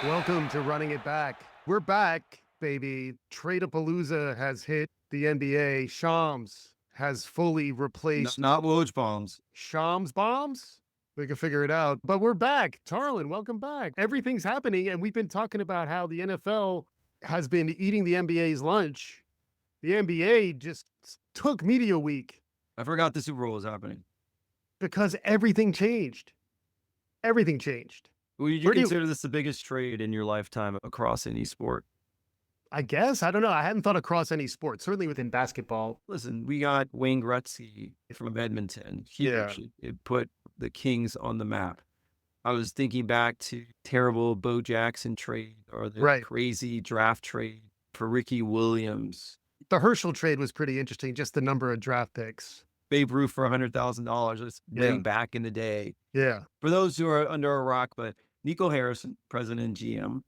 Welcome to Running It Back. We're back, baby. Trade-a-Palooza has hit the NBA. Shams has fully replaced Not Woj bombs. Shams bombs. We can figure it out. But we're back. Tarlin, welcome back. Everything's happening, and we've been talking about how the NFL has been eating the NBA's lunch. The NBA just took Media Week I forgot the Super Bowl was happening. because everything changed. Everything changed. Would you Where do you- consider this the biggest trade in your lifetime across any sport? I guess. I don't know. I hadn't thought across any sport, certainly within basketball. Listen, we got Wayne Gretzky from Edmonton. Yeah. It put the Kings on the map. I was thinking back to terrible Bo Jackson trade or the Right. crazy draft trade for Ricky Williams. The Herschel trade was pretty interesting, just the number of draft picks. Babe Ruth for $100,000. It's way Yeah. back in the day. Yeah. For those who are under a rock, but Nico Harrison, president and GM.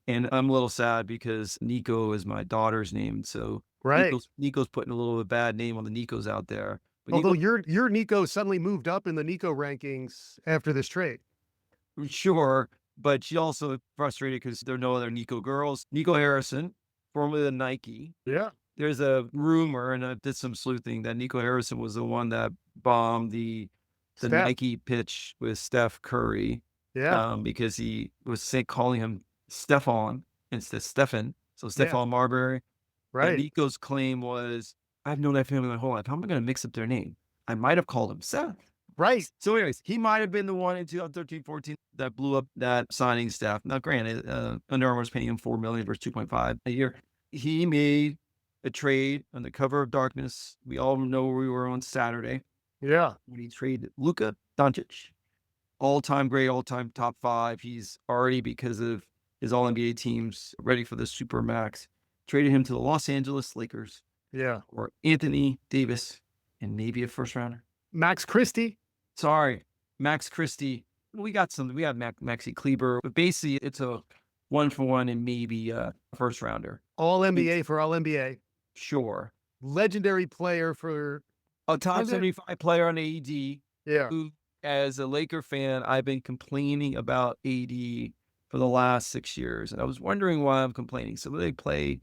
And I'm a little sad because Nico is my daughter's name. So Right. Nico's putting a little bit bad name on the Nikos out there. But Although your Nico suddenly moved up in the Nico rankings after this trade. Sure, but she also frustrated because there are no other Nico girls. Nico Harrison, formerly of Nike. Yeah. There's a rumor, and I did some sleuthing, that Nico Harrison was the one that bombed the Steph. Nike pitch with Steph Curry. Yeah. Because he was calling him Stefan instead of Stefan. So Stefan Marbury. Right. And Nico's claim was, I've known that family my whole life. How am I going to mix up their name? I might have called him Seth. Right. So anyways, he might have been the one in 2013-14 that blew up that signing staff. Now, granted, Under Armour was paying him $4 million versus $2.5 a year. He made a trade on the cover of darkness. We all know where we were on Saturday Yeah. when he traded Luka Doncic. All-time great, all-time top 5. He's already, because of his All-NBA teams, ready for the Supermax. Traded him to the Los Angeles Lakers Yeah. or Anthony Davis and maybe a first rounder. Max Christie. Sorry, Max Christie. We got Maxi Kleber, but basically it's a 1-for-1 and maybe a first rounder. All NBA for All NBA. Sure. Legendary player for A top 75 player on AD. Yeah. Who, as a Laker fan, I've been complaining about AD for the last 6 years. And I was wondering why I'm complaining. So they play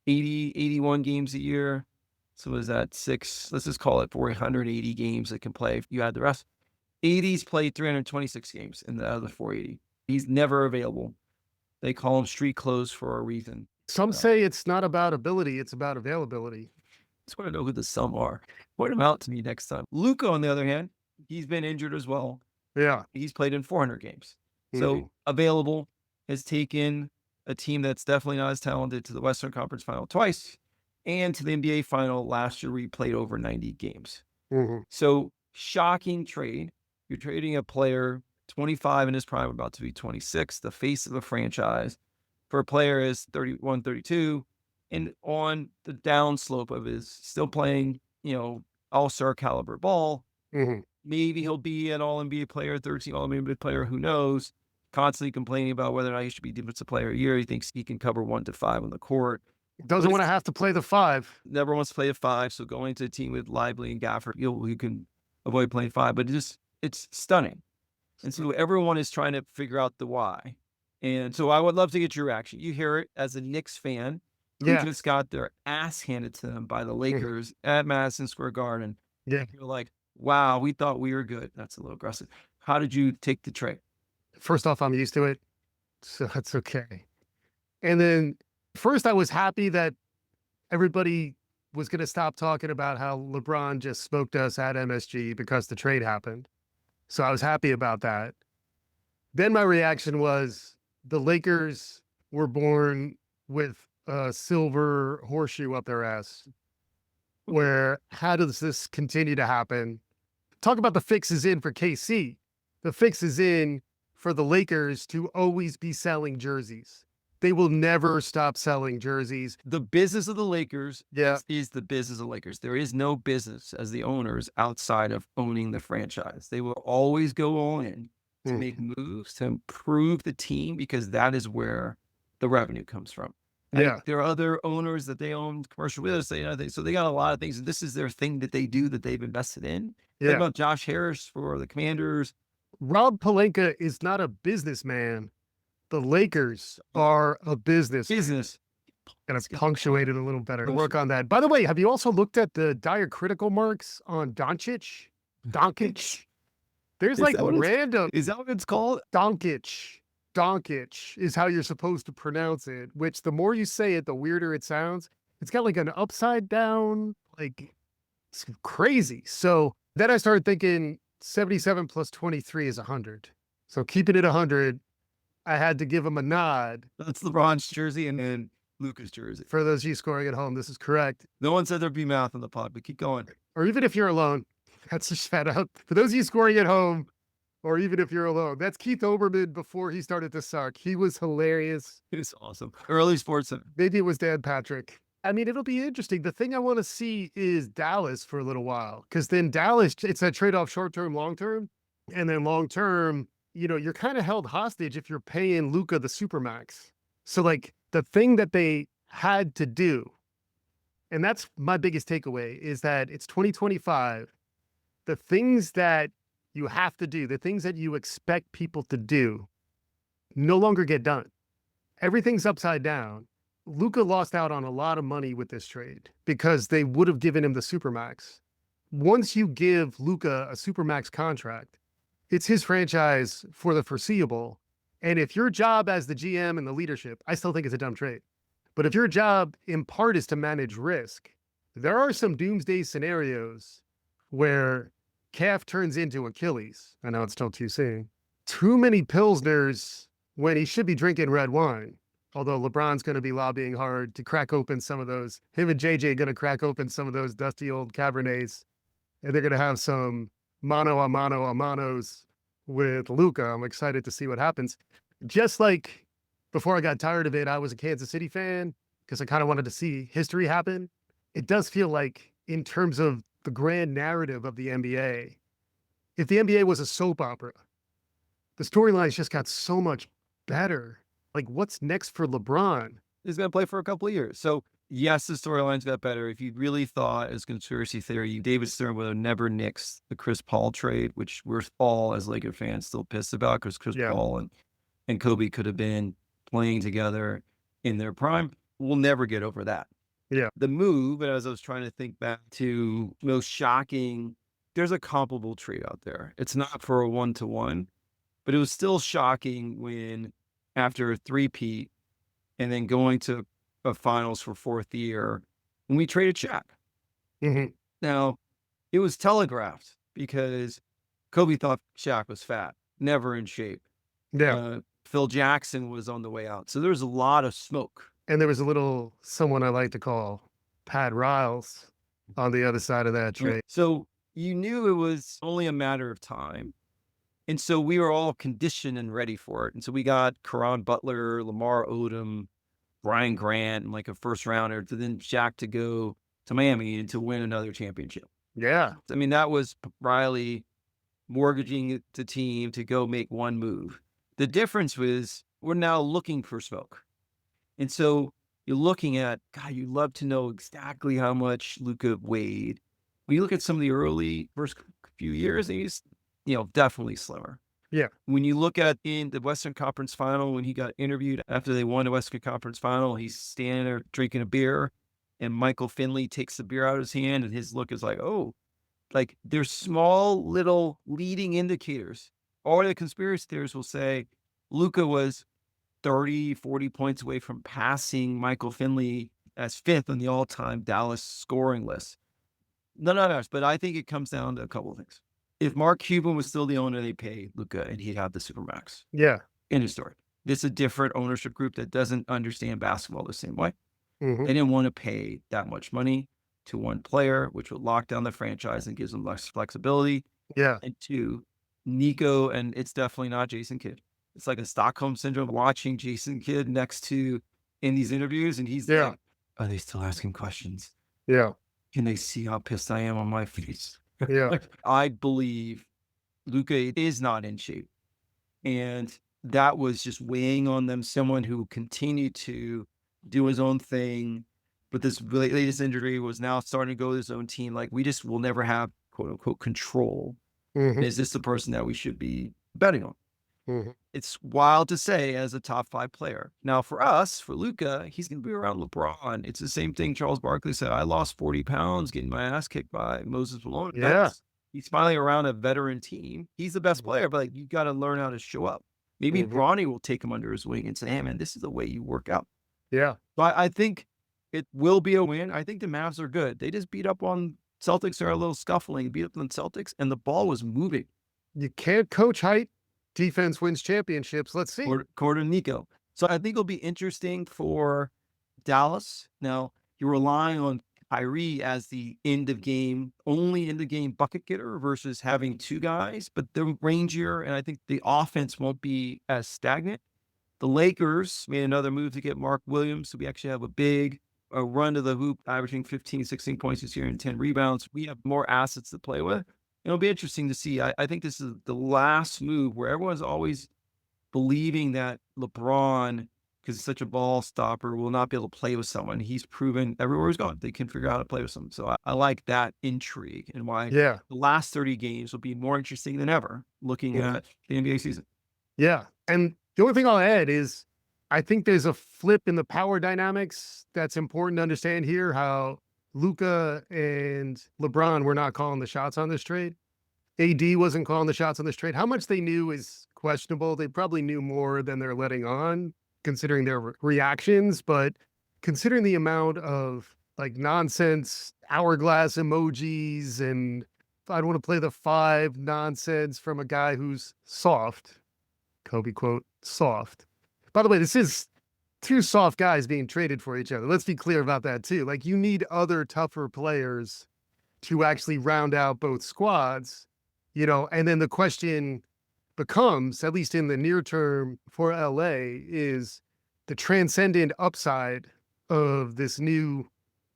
80, 81 games a year. So is that 6? Let's just call it 480 games that can play. If you add the rest. AD's played 326 games in the other 480. He's never available. They call him street clothes for a reason. Some say it's not about ability, it's about availability. Just want to know who the some are. Point them out to me next time. Luka, on the other hand, he's been injured as well. Yeah. He's played in 400 games. So available, has taken a team that's definitely not as talented to the Western Conference Final twice and to the NBA Final last year. We played over 90 games. So shocking trade. You're trading a player 25 in his prime, about to be 26, the face of a franchise, for a player is 31, 32, and on the downslope of his still playing, all-star caliber ball. Maybe he'll be an all-NBA player, 13 all-NBA player, who knows, constantly complaining about whether or not he should be defensive player of the year. He thinks he can cover 1 to 5 on the court. Doesn't want to have to play the 5. Never wants to play a 5, so going to a team with Lively and Gafford, you can avoid playing 5, but it's stunning. And so everyone is trying to figure out the why. And so I would love to get your reaction. You hear it as a Knicks fan who just got their ass handed to them by the Lakers at Madison Square Garden. Yeah. You're like, wow, we thought we were good. That's a little aggressive. How did you take the trade? First off, I'm used to it, so that's okay. And then first I was happy that everybody was going to stop talking about how LeBron just smoked us at MSG because the trade happened. So I was happy about that. Then my reaction was the Lakers were born with a silver horseshoe up their ass. Where, how does this continue to happen? Talk about the fix is in for KC. The fix is in for the Lakers to always be selling jerseys. They will never stop selling jerseys. The business of the Lakers Yeah. is the business of the Lakers. There is no business as the owners outside of owning the franchise. They will always go all in to make moves to improve the team because that is where the revenue comes from. Yeah. There are other owners that they own commercial real estate. So they got a lot of things. And this is their thing that they do that they've invested in. Yeah. Think about Josh Harris for the Commanders. Rob Pelinka is not a businessman. The Lakers are a business. Business. Gonna punctuate it a little better. Work on that. By the way, have you also looked at the diacritical marks on Doncic? Doncic. There's Is like that what it's- random Is that what it's called? Doncic. Doncic is how you're supposed to pronounce it, which the more you say it, the weirder it sounds. It's got like an upside down, like it's crazy. So then I started thinking 77 plus 23 is 100. So keeping it 100, I had to give him a nod. That's LeBron's jersey and then Luka's jersey. For those of you scoring at home, this is correct. No one said there'd be math on the pod, but keep going. Or even if you're alone, that's just fat out. For those of you scoring at home, or even if you're alone, that's Keith Olbermann before he started to suck. He was hilarious. It's awesome. Early Sports Center. Maybe it was Dan Patrick. I mean, it'll be interesting. The thing I want to see is Dallas for a little while, because then Dallas, it's a trade-off short-term, long-term. And then long-term, you're kind of held hostage if you're paying Luka the supermax. So like the thing that they had to do, and that's my biggest takeaway, is that it's 2025. The things that you have to do, the things that you expect people to do, no longer get done. Everything's upside down. Luka lost out on a lot of money with this trade because they would have given him the supermax. Once you give Luka a supermax contract, it's his franchise for the foreseeable. And if your job as the GM and the leadership, I still think it's a dumb trade. But if your job in part is to manage risk, there are some doomsday scenarios where calf turns into Achilles. I know it's still too soon. Too many Pilsners when he should be drinking red wine. Although LeBron's going to be lobbying hard to crack open some of those. Him and JJ going to crack open some of those dusty old Cabernets. And they're going to have some mano a mano a manos with Luka. I'm excited to see what happens. Just like before I got tired of it, I was a Kansas City fan because I kind of wanted to see history happen. It does feel like in terms of the grand narrative of the NBA, if the NBA was a soap opera, the storylines just got so much better. Like, what's next for LeBron? He's going to play for a couple of years. So, yes, the storylines got better. If you really thought, as conspiracy theory, David Stern would have never nixed the Chris Paul trade, which we're all, as Laker fans, still pissed about because Chris Paul and Kobe could have been playing together in their prime. We'll never get over that. Yeah. The move, as I was trying to think back to most shocking, there's a comparable trade out there. It's not for a one-to-one, but it was still shocking when after a three-peat and then going to a finals for fourth year, when we traded Shaq. Mm-hmm. Now, it was telegraphed because Kobe thought Shaq was fat, never in shape. Yeah. Phil Jackson was on the way out. So there was a lot of smoke. And there was a little, someone I like to call Pat Riles on the other side of that trade. So you knew it was only a matter of time. And so we were all conditioned and ready for it. And so we got Caron Butler, Lamar Odom, Brian Grant, and like a first rounder to then Shaq to go to Miami and to win another championship. Yeah. I mean, that was Riley mortgaging the team to go make one move. The difference was we're now looking for smoke. And so you're looking at, God, you'd love to know exactly how much Luka weighed. When you look at some of the early first few years, he's definitely slimmer. Yeah. When you look at in the Western Conference Final, when he got interviewed after they won the Western Conference Final, he's standing there drinking a beer, and Michael Finley takes the beer out of his hand, and his look is like, oh, like there's small little leading indicators. Or the conspiracy theorists will say Luka was 30, 40 points away from passing Michael Finley as fifth on the all-time Dallas scoring list. None of us, but I think it comes down to a couple of things. If Mark Cuban was still the owner, they'd pay Luka and he'd have the supermax. Yeah. End of story. This is a different ownership group that doesn't understand basketball the same way. Mm-hmm. They didn't want to pay that much money to one player, which would lock down the franchise and gives them less flexibility. Yeah. And two, Nico, and it's definitely not Jason Kidd. It's like a Stockholm syndrome watching Jason Kidd next to in these interviews. And he's like, are they still asking questions? Yeah. Can they see how pissed I am on my face? Yeah. I believe Luka is not in shape. And that was just weighing on them. Someone who continued to do his own thing. But this latest injury was now starting to go to his own team. Like, we just will never have, quote unquote, control. Mm-hmm. Is this the person that we should be betting on? Mhm. It's wild to say as a top 5 player. Now for us, for Luka, he's going to be around LeBron. It's the same thing Charles Barkley said. I lost 40 pounds getting my ass kicked by Moses Malone. Yeah. He's finally around a veteran team. He's the best Mhm. player, but like, you got to learn how to show up. Maybe Mhm. Bronny will take him under his wing and say, hey man, this is the way you work out. Yeah. So I think it will be a win. I think the Mavs are good. They just beat up on Celtics. They're a little scuffling, beat up on Celtics, and the ball was moving. You can't coach height. Defense wins championships. Let's see. Quarter Nico. So I think it'll be interesting for Dallas. Now, you're relying on Kyrie as the only end of game bucket getter versus having 2 guys, but they're rangier, and I think the offense won't be as stagnant. The Lakers made another move to get Mark Williams, so we actually have a run to the hoop, averaging 15, 16 points this year and 10 rebounds. We have more assets to play with. It'll be interesting to see. I think this is the last move where everyone's always believing that LeBron, because he's such a ball stopper, will not be able to play with someone. He's proven everywhere he's gone, they can figure out how to play with someone. So I like that intrigue and why Yeah. the last 30 games will be more interesting than ever looking at the NBA season. Yeah. And the only thing I'll add is I think there's a flip in the power dynamics that's important to understand here, how Luka and LeBron were not calling the shots on this trade. AD wasn't calling the shots on this trade. How much they knew is questionable. They probably knew more than they're letting on, considering their reactions. But considering the amount of like nonsense hourglass emojis and I don't want to play the 5 nonsense from a guy who's soft, Kobe quote, soft. By the way, this is 2 soft guys being traded for each other. Let's be clear about that too. Like you need other tougher players to actually round out both squads, and then the question becomes, at least in the near term for LA, is the transcendent upside of this new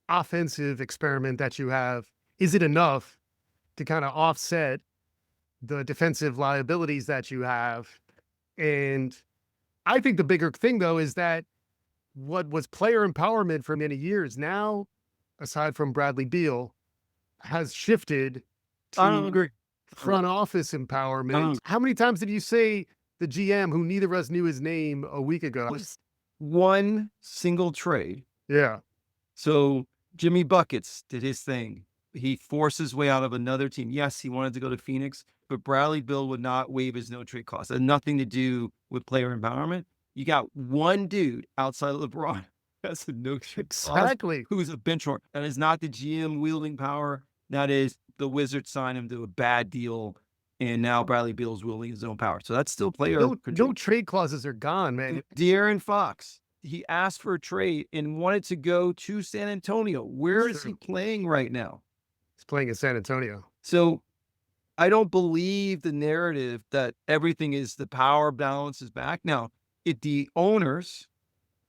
offensive experiment that you have. Is it enough to kind of offset the defensive liabilities that you have? And I think the bigger thing, though, is that what was player empowerment for many years now, aside from Bradley Beal, has shifted I don't to agree. front office empowerment. How many times did you say the GM, who neither of us knew his name a week ago? Was one single trade. Yeah. So Jimmy Buckets did his thing. He forced his way out of another team. Yes, he wanted to go to Phoenix, but Bradley Beal would not waive his no trade clause. It had nothing to do with player empowerment. You got one dude outside of LeBron that's a no trade clause, Exactly. who's a bench warmer. That is not the GM wielding power. That is the Wizards signed him to a bad deal, and now Bradley Beal's wielding his own power. So that's still player No control. trade clauses are gone, man. De'Aaron Fox, he asked for a trade and wanted to go to San Antonio. Where is he playing right now? He's playing in San Antonio. So I don't believe the narrative that everything is the power balance is back. Now, if the owners,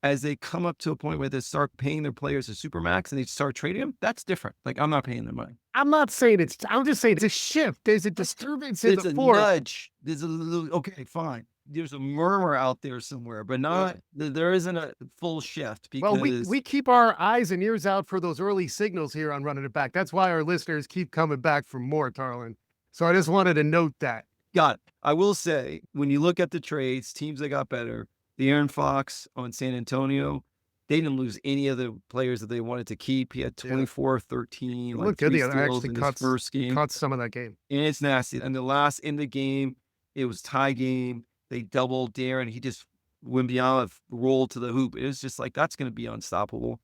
as they come up to a point where they start paying their players a supermax and they start trading them, that's different. Like, I'm not paying their money. I'm not saying I'm just saying it's a shift. There's a disturbance in It's the a force. nudge. There's a little, okay, fine. There's a murmur out there somewhere, but not, there isn't a full shift. Well, Because we keep our eyes and ears out for those early signals here on Running It Back. That's why our listeners keep coming back for more, Tarlin. So I just wanted to note that. Got it. I will say, when you look at the trades, teams that got better, the Aaron Fox on San Antonio, they didn't lose any of the players that they wanted to keep. He had 24, 13, like Look good. 3 The other steals actually in his first game. cut some of that game. And it's nasty. And the last in the game, it was tie game. They doubled Darren. He just went beyond, rolled to the hoop. It was just like, that's going to be unstoppable.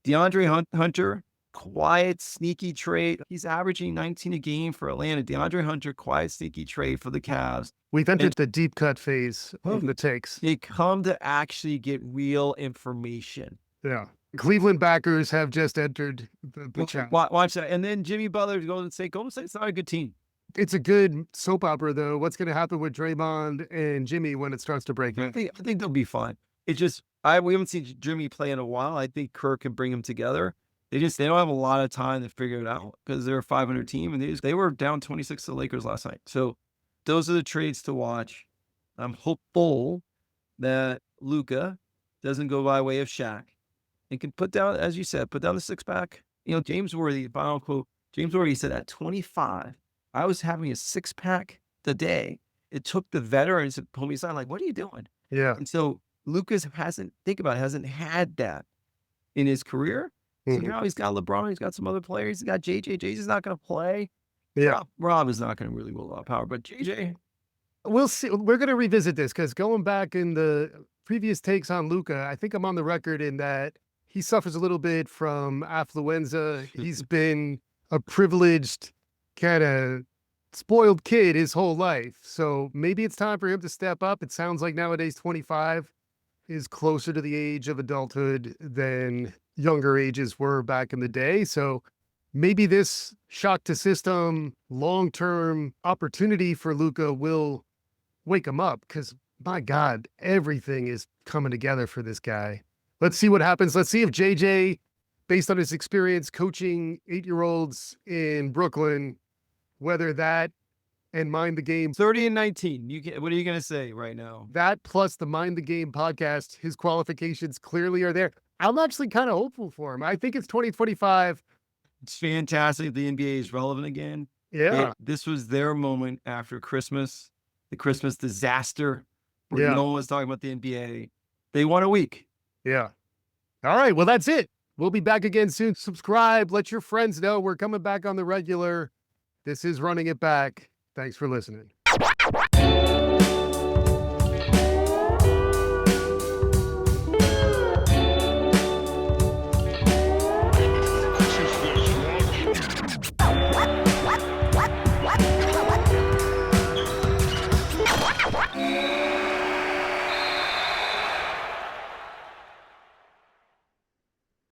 DeAndre Hunter, quiet, sneaky trade. He's averaging 19 a game for Atlanta. DeAndre Hunter, quiet, sneaky trade for the Cavs. We've entered the deep cut phase of the takes. They come to actually get real information. Yeah. Cleveland backers have just entered the chat. Watch that. And then Jimmy Butler goes and say, Golden State's not a good team. It's a good soap opera, though. What's going to happen with Draymond and Jimmy when it starts to break? I think they'll be fine. It's just, we haven't seen Jimmy play in a while. I think Kirk can bring them together. They don't have a lot of time to figure it out because they're a 500 team, and they were down 26 to the Lakers last night. So those are the trades to watch. I'm hopeful that Luka doesn't go by way of Shaq and can put down, as you said, put down the 6-pack. James Worthy, final quote, James Worthy said at 25, I was having a 6-pack a day. it took the veterans to pull me aside, like, what are you doing? Yeah. And so Lucas hasn't had that in his career. So now he's got LeBron, he's got some other players, he's got JJ. JJ's not going to play. Yeah. Rob is not going to really wield a lot of power, but JJ. We'll see. We're going to revisit this because going back in the previous takes on Luka, I think I'm on the record in that he suffers a little bit from affluenza. He's been a privileged, kind of spoiled kid his whole life. So maybe it's time for him to step up. It sounds like nowadays 25 is closer to the age of adulthood than younger ages were back in the day. So maybe this shock to system long-term opportunity for Luka will wake him up, because my God, everything is coming together for this guy. Let's see what happens. Let's see if JJ, based on his experience coaching 8-year-olds in Brooklyn, whether that and Mind the Game 30 and 19. What are you going to say right now? That plus the Mind the Game podcast, his qualifications clearly are there. I'm actually kind of hopeful for him. I think it's 2025. It's fantastic. The NBA is relevant again. Yeah. This was their moment after Christmas, the Christmas disaster, where Yeah. no one was talking about the NBA. They won a week. Yeah. All right. Well, that's it. We'll be back again soon. Subscribe. Let your friends know we're coming back on the regular. This is Running It Back. Thanks for listening.